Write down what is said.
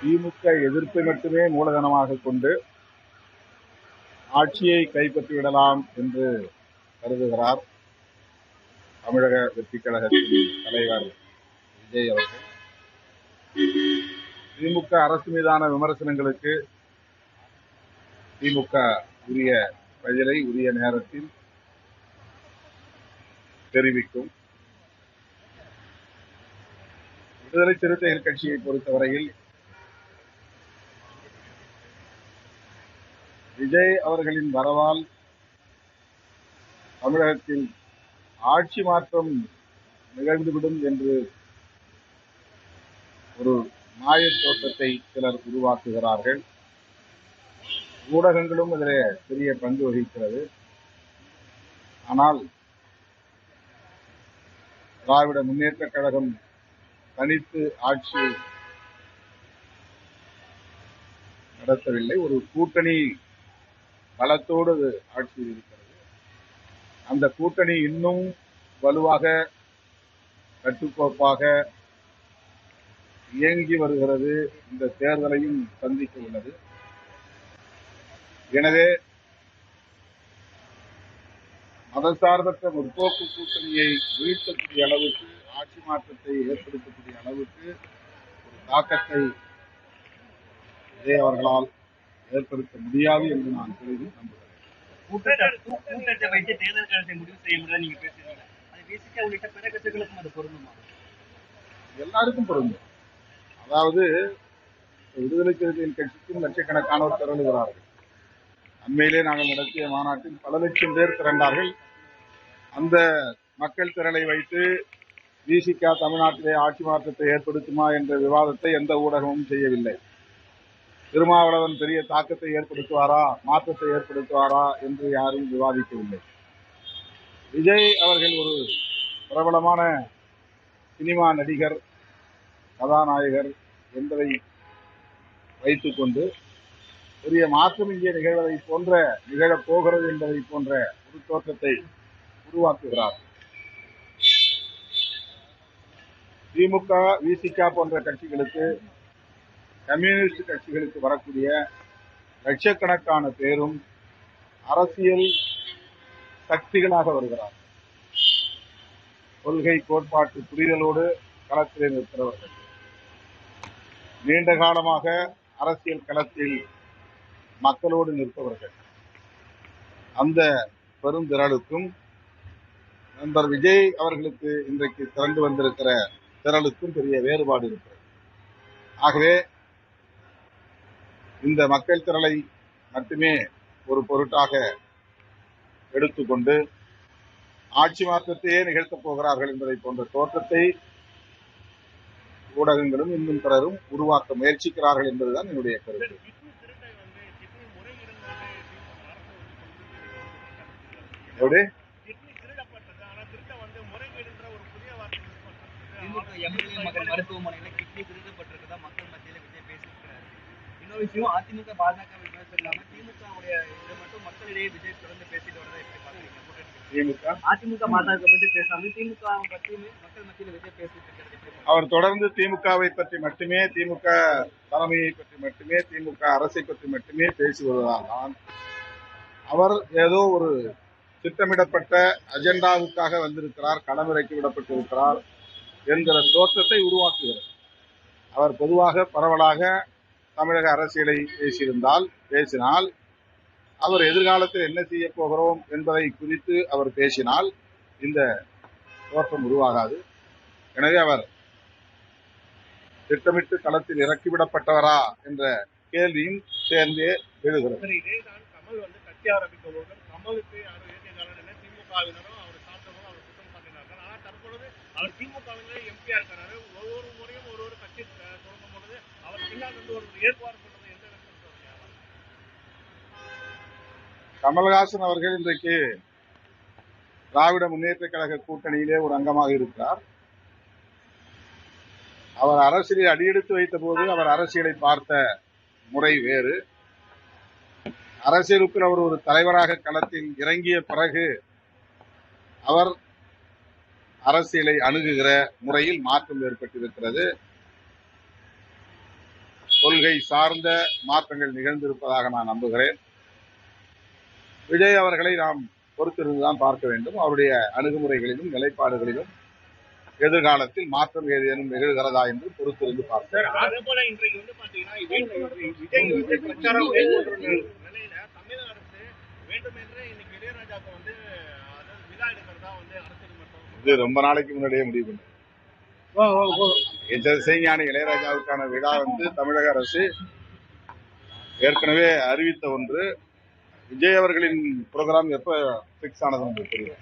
திமுக எதிர்ப்பை மட்டுமே மூலதனமாக கொண்டு ஆட்சியை கைப்பற்றிவிடலாம் என்று கருதுகிறார் தமிழக வெற்றிக் கழகத்தின் தலைவர் விஜய் அவர்கள். திமுக அரசு மீதான விமர்சனங்களுக்கு திமுக உரிய பதிலை உரிய நேரத்தில் தெரிவிக்கும். விடுதலை சிறுத்தைகள் கட்சியை பொறுத்தவரையில் விஜய் அவர்களின் வரவால் தமிழகத்தில் ஆட்சி மாற்றம் நிகழ்ந்துவிடும் என்று ஒரு மாயத் தோற்றத்தை சிலர் உருவாக்குகிறார்கள். ஊடகங்களும் இதில் பெரிய பங்கு வகிக்கிறது. ஆனால் திராவிட முன்னேற்ற கழகம் தனித்து ஆட்சி நடத்தவில்லை. ஒரு கூட்டணி பலத்தோடு ஆட்சியில் இருக்கிறது. அந்த கூட்டணி இன்னும் வலுவாக கட்டுக்கோப்பாக இயங்கி வருகிறது. இந்த தேர்தலையும் சந்திக்க உள்ளது. எனவே மதசார்பற்ற முற்போக்கு கூட்டணியை வீழ்த்தக்கூடிய அளவுக்கு, ஆட்சி மாற்றத்தை ஏற்படுத்தக்கூடிய அளவுக்கு ஒரு தாக்கத்தை விஜய் அவர்களால் ஏற்படுத்த முடியாது என்று நான் கருதி நம்புகிறேன். கூட்டத்தை வைத்து தேர்தல் காலத்தை முடிவு செய்ய முடியாது நீங்க பேசுறீங்க. அது பேசிக்க உள்ளிட்ட பிற கட்சிகளுக்கும் அது பொருந்துமா? எல்லாருக்கும் பொருந்தும். அதாவது விடுதலை சிறுத்தைகள் கட்சிக்கும் லட்சக்கணக்கானோர் திரளுகிறார்கள். அண்மையிலே நாங்கள் நடத்திய மாநாட்டில் பல லட்சம் பேர் திரண்டார்கள். அந்த மக்கள் திரளை வைத்து விசிக தமிழ்நாட்டிலே ஆட்சி மாற்றத்தை ஏற்படுத்துமா என்ற விவாதத்தை எந்த ஊடகமும் செய்யவில்லை. திருமாவளவன் பெரிய தாக்கத்தை ஏற்படுத்துவாரா, மாற்றத்தை ஏற்படுத்துவாரா என்று யாரும் விவாதிக்கவில்லை. விஜய் அவர்கள் ஒரு பிரபலமான சினிமா நடிகர், கதாநாயகர் என்பதை வைத்துக் கொண்டு பெரிய மாற்றம் இங்கே நிகழப் போகிறது என்பதை போன்ற ஒரு தோற்றத்தை உருவாக்குகிறார். திமுக, விசிக போன்ற கட்சிகளுக்கு, கம்யூனிஸ்ட் கட்சிகளுக்கு வரக்கூடிய லட்சக்கணக்கான பேரும் அரசியல் சக்திகளாக வருகிறார். கொள்கை கோட்பாட்டு புரிதலோடு களத்திலே நிற்கிறவர்கள், நீண்ட காலமாக அரசியல் களத்தில் மக்களோடு நிற்பவர்கள். அந்த பெருந்திரளுக்கும் நண்பர் விஜய் அவர்களுக்கு இன்றைக்கு திரண்டு வந்திருக்கிற திரளுக்கும் பெரிய வேறுபாடு இருக்கிறது. ஆகவே இந்த மக்கள் திரளை மட்டுமே ஒரு பொருட்டாக எடுத்துக்கொண்டு ஆட்சி மாற்றத்தையே நிகழ்த்தப் போகிறார்கள் என்பதை போன்ற தோற்றத்தை ஊடகங்களும் இன்னும் பிறரும் உருவாக்க முயற்சிக்கிறார்கள் என்பதுதான் என்னுடைய கருத்து. மருத்துவமனையில கிட்னி திருடப்பட்டிருக்கதா மக்கள் மத்தியில விஜய் பேசியிருக்கிறாரு. இன்னொரு விஷயம், அதிமுக பாஜக விமர்சனம் இல்லாம திமுகவுடைய இதை மட்டும் மக்களிடையே விஜய் தொடர்ந்து பேசிட்டு வரதை எப்படி பாக்குறீங்க? அதிமுக பாஜக பற்றி பேசாம திமுக பற்றியுமே மக்கள் மத்தியில விஜய் பேசிட்டு இருக்கிறது. அவர் தொடர்ந்து திமுகவை பற்றி மட்டுமே, திமுக தலைமையை பற்றி மட்டுமே, திமுக அரசை பற்றி மட்டுமே பேசி வருவதால் தான் அவர் ஏதோ ஒரு திட்டமிடப்பட்ட அஜெண்டாவுக்காக வந்திருக்கிறார், களமிறக்கி விடப்பட்டிருக்கிறார் என்கிற தோற்றத்தை உருவாக்குகிறார். அவர் பொதுவாக பரவலாக தமிழக அரசியலை பேசினால் அவர் எதிர்காலத்தில் என்ன செய்ய போகிறோம் என்பதை குறித்து அவர் பேசினால் இந்த தோற்றம் உருவாகாது. எனவே அவர் திட்டமிட்டு களத்தில் இறக்கிவிடப்பட்டவரா என்ற கேள்வியும் சேர்ந்தே எழுகிறது. இதேதான் கமல் கட்சி ஆரம்பிக்க போது கமலுக்கு யாரும் ஏற்றினாலும் திமுகவினரும் அவர் சார்ந்தவரும் அவர் குற்றம் சாட்டினார்கள். ஆனால் தற்பொழுது அவர் திமுகவினரே எம்பியா இருக்கிறாரு. ஒவ்வொரு முறையும் ஒரு கட்சி தொடங்கும் பொழுது அவர் பின்னால் வந்து ஒரு ஏற்பாடு பண்றது எந்த விதத்தில்? கமல்ஹாசன் அவர்கள் இன்றைக்கு திராவிட முன்னேற்ற கழக கூட்டணியிலே ஒரு அங்கமாக இருக்கிறார். அவர் அரசியலை அடியெடுத்து வைத்த போது அவர் அரசியலை பார்த்த முறை வேறு. அரசியலுக்குள் அவர் ஒரு தலைவராக களத்தில் இறங்கிய பிறகு அவர் அரசியலை அணுகுகிற முறையில் மாற்றம் ஏற்பட்டிருக்கிறது. கொள்கை சார்ந்த மாற்றங்கள் நிகழ்ந்திருப்பதாக நான் நம்புகிறேன். விஜய் அவர்களை நாம் பொறுத்திருந்துதான் பார்க்க வேண்டும். அவருடைய அணுகுமுறைகளிலும் நிலைப்பாடுகளிலும் எதிர்காலத்தில் மாற்றம் ஏதேனும் நிகழ்கிறதா என்று பொறுத்திருந்து பார்க்கிறேன். சார், அதே போல இன்றைக்கு வந்து பாத்தீங்கன்னா விஜய் வந்து பிரச்சாரம் மேற்கொள்ற நிலையில தமிழக அரசு வேண்டுமென்றே இன்னைக்கு இளையராஜாவுக்கு வந்து அதாவது விழா எடுக்கிறதா வந்து அரசியல் மட்டம் இது ரொம்ப நாளைக்கு முன்னாடியே முடிவு பண்ணு. இசைஞானி இளையராஜாவுக்கான விழா வந்து தமிழக அரசு ஏற்கனவே அறிவித்த ஒன்று. விஜய் அவர்களின் ப்ரோக்ராம் எப்ப பிக்ஸ் ஆனது உங்களுக்கு தெரியும்?